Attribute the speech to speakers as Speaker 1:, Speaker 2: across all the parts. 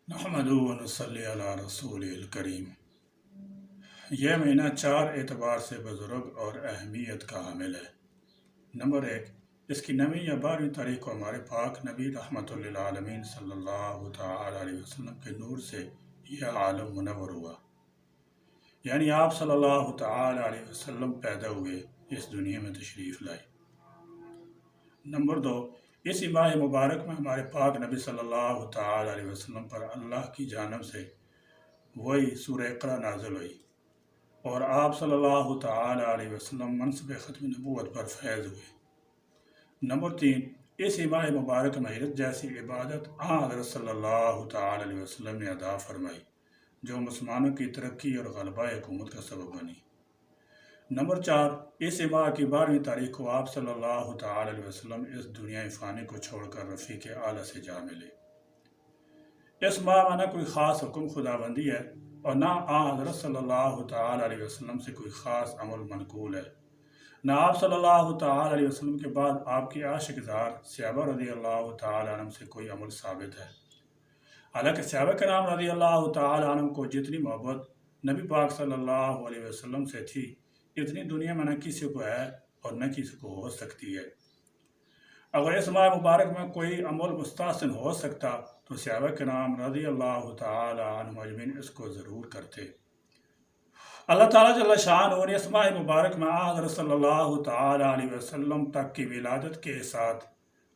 Speaker 1: نحمدہ و نصلی علی رسول الکریم۔ یہ مہینہ 4 اعتبار سے بزرگ اور اہمیت کا حامل ہے۔ نمبر 1، اس کی 9ویں یا 12ویں تاریخ کو ہمارے پاک نبی رحمۃ للعالمین صلی اللہ تعالی علیہ وسلم کے نور سے یہ عالم منور ہوا، یعنی آپ صلی اللہ تعالی علیہ وسلم پیدا ہوئے، اس دنیا میں تشریف لائے۔ نمبر 2، اسی ماہ مبارک میں ہمارے پاک نبی صلی اللہ تعالی علیہ وسلم پر اللہ کی جانب سے وہی سورہ اقرا نازل ہوئی اور آپ صلی اللہ تعالی علیہ وسلم منصب ختم نبوت پر فیض ہوئے۔ نمبر 3، اسی ماہ مبارک میں ہجرت جیسی عبادت حضرت صلی اللہ تعالی علیہ وسلم نے ادا فرمائی، جو مسلمانوں کی ترقی اور غلبہ حکومت کا سبب بنی۔ نمبر 4، اسی ماہ کی 12ویں تاریخ کو آپ صلی اللہ تعالی علیہ وسلم اس دنیا فانی کو چھوڑ کر رفیق اعلیٰ سے جا ملے۔ اس ماہ میں نہ کوئی خاص حکم خداوندی ہے اور نہ حضرت صلی اللہ تعالی علیہ وسلم سے کوئی خاص عمل منقول ہے، نہ آپ صلی اللہ تعالی علیہ وسلم کے بعد آپ کی عاشق زار صحابہ رضی اللہ تعالی عنہ سے کوئی عمل ثابت ہے۔ حالانکہ صحابہ کرام رضی اللہ تعالی عنہ کو جتنی محبت نبی پاک صلی اللہ علیہ وسلم سے تھی، اتنی دنیا میں نہ کسی کو ہے اور نہ کسی کو ہو سکتی ہے۔ اگر اس ماہ مبارک میں کوئی عمل مستحسن ہو سکتا تو صحابہ کرام رضی اللہ تعالی عنہ اجمعین اس کو ضرور کرتے۔ اللہ تعالیٰ جل شانہ نے اس ماہ مبارک میں حضرت صلی اللہ تعالی علیہ وسلم تک کی ولادت کے ساتھ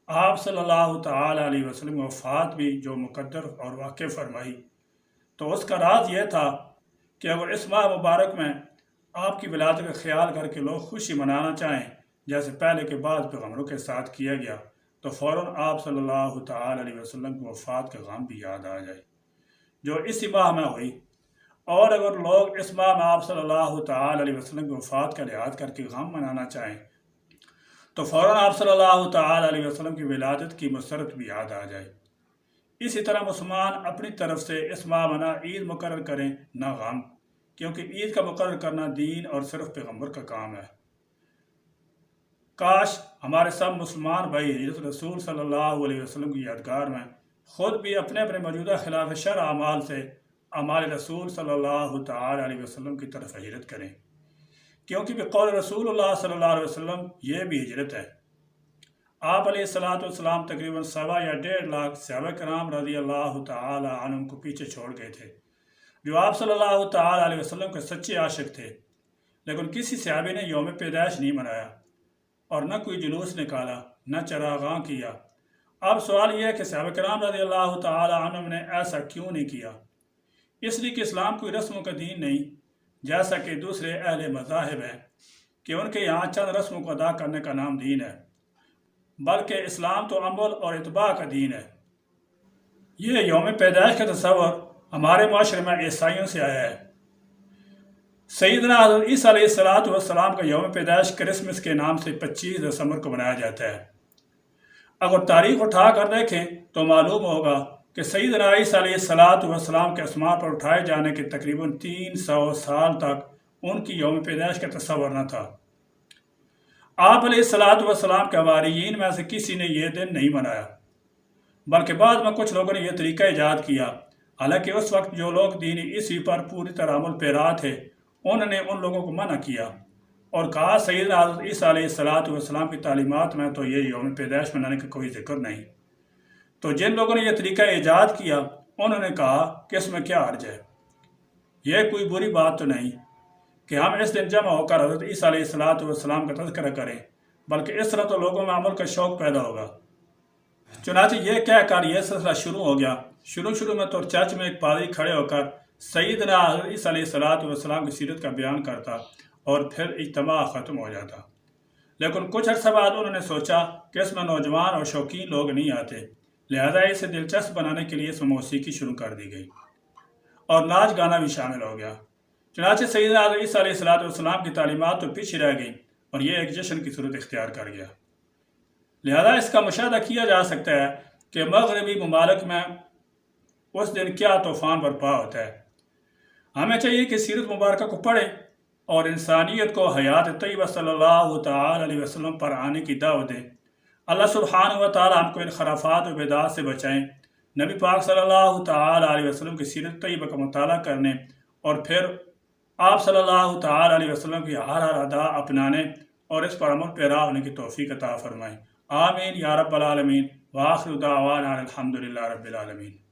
Speaker 1: آپ صلی اللہ تعالی علیہ وسلم وفات بھی جو مقدر اور واقع فرمائی، تو اس کا راز یہ تھا کہ اگر اس ماہ مبارک میں آپ کی ولادت کا خیال کر کے لوگ خوشی منانا چاہیں، جیسے پہلے کے بعض پیغمبروں کے ساتھ کیا گیا، تو فوراً آپ صلی اللہ تعالی علیہ وسلم کی وفات کا غم بھی یاد آ جائے جو اسی ماہ میں ہوئی۔ اور اگر لوگ اس ماہ میں آپ صلی اللہ تعالی علیہ وسلم کی وفات کا لحاظ کر کے غم منانا چاہیں تو فوراً آپ صلی اللہ تعالی علیہ وسلم کی ولادت کی مسرت بھی یاد آ جائے۔ اسی طرح مسلمان اپنی طرف سے اس ماہ میں نہ عید مقرر کریں نہ غم، کیونکہ عید کا مقرر کرنا دین اور صرف پیغمبر کا کام ہے۔ کاش ہمارے سب مسلمان بھائی حضرت رسول صلی اللہ علیہ وسلم کی یادگار میں خود بھی اپنے اپنے موجودہ خلاف شرع اعمال سے اعمال رسول صلی اللہ تعالی علیہ وسلم کی طرف ہجرت کریں، کیونکہ بقول رسول اللہ صلی اللہ علیہ وسلم یہ بھی ہجرت ہے۔ آپ علیہ السلام تقریباً 1.25 یا 1.5 لاکھ صحابہ کرام رضی اللہ تعالی عنہم کو پیچھے چھوڑ گئے تھے، جو آپ صلی اللہ تعالی علیہ وسلم کے سچے عاشق تھے، لیکن کسی صحابی نے یوم پیدائش نہیں منایا اور نہ کوئی جلوس نکالا، نہ چراغاں کیا۔ اب سوال یہ ہے کہ صحابہ کرام رضی اللہ تعالی عنہم نے ایسا کیوں نہیں کیا؟ اس لیے کہ اسلام کوئی رسموں کا دین نہیں، جیسا کہ دوسرے اہل مذاہب ہیں کہ ان کے یہاں چند رسموں کو ادا کرنے کا نام دین ہے، بلکہ اسلام تو عمل اور اتباع کا دین ہے۔ یہ یوم پیدائش کا تصور ہمارے معاشرے میں عیسائیوں سے آیا ہے۔ سیدنا حضرت عیسیٰ علیہ السلام کا یوم پیدائش کرسمس کے نام سے 25 دسمبر کو منایا جاتا ہے۔ اگر تاریخ اٹھا کر دیکھیں تو معلوم ہوگا کہ سیدنا عیسیٰ علیہ السلام کے اسماء پر اٹھائے جانے کے تقریباً 300 سال تک ان کی یوم پیدائش کا تصور نہ تھا۔ آپ علیہ السلام کے حواریین میں سے کسی نے یہ دن نہیں منایا، بلکہ بعد میں کچھ لوگوں نے یہ طریقہ ایجاد کیا۔ حالانکہ اس وقت جو لوگ دین عیسوی پر پوری طرح عمل پیرا تھے، انہوں نے ان لوگوں کو منع کیا اور کہا سیدنا حضرت عیسیٰ علیہ السلام کی تعلیمات میں تو یہ یوم پیدائش منانے کا کوئی ذکر نہیں۔ تو جن لوگوں نے یہ طریقہ ایجاد کیا، انہوں نے کہا کہ اس میں کیا حرج ہے، یہ کوئی بری بات تو نہیں کہ ہم اس دن جمع ہو کر حضرت عیسیٰ علیہ السلام کا تذکرہ کریں، بلکہ اس طرح تو لوگوں میں عمل کا شوق پیدا ہوگا۔ چنانچہ یہ کہہ کر یہ سلسلہ شروع ہو گیا۔ شروع میں تو چرچ میں ایک پادری کھڑے ہو کر سیدنا حضرت عیسیٰ علیہ السلام کی سیرت کا بیان کرتا اور پھر اجتماع ختم ہو جاتا۔ لیکن کچھ عرصہ بعد انہوں نے سوچا کہ اس میں نوجوان اور شوقین لوگ نہیں آتے، لہذا اسے دلچسپ بنانے کے لیے اس میں موسیقی شروع کر دی گئی اور ناچ گانا بھی شامل ہو گیا۔ چنانچہ سیدنا حضرت عیسیٰ علیہ السلام کی تعلیمات تو پیچھے رہ گئی اور یہ ایک جشن کی صورت اختیار کر گیا۔ لہذا اس کا مشاہدہ کیا جا سکتا ہے کہ مغربی ممالک میں اس دن کیا طوفان برپا ہوتا ہے۔ ہمیں چاہیے کہ سیرت مبارکہ کو پڑھیں اور انسانیت کو حیات طیبہ صلی اللہ تعالی علیہ وسلم پر آنے کی دعوت دیں۔ اللہ سبحانہ و تعالی ہم کو ان خرافات و بدعات سے بچائیں۔ نبی پاک صلی اللہ تعالی علیہ وسلم کی سیرت طیبہ کا مطالعہ کرنے اور پھر آپ صلی اللہ تعالی علیہ وسلم کی ہر ادا اپنانے اور اس پر عمل پیرا ہونے کی توفیق عطا فرمائیں۔ آمین یا رب العالمین۔ وآخر دعوانا الحمدللہ رب العالمین۔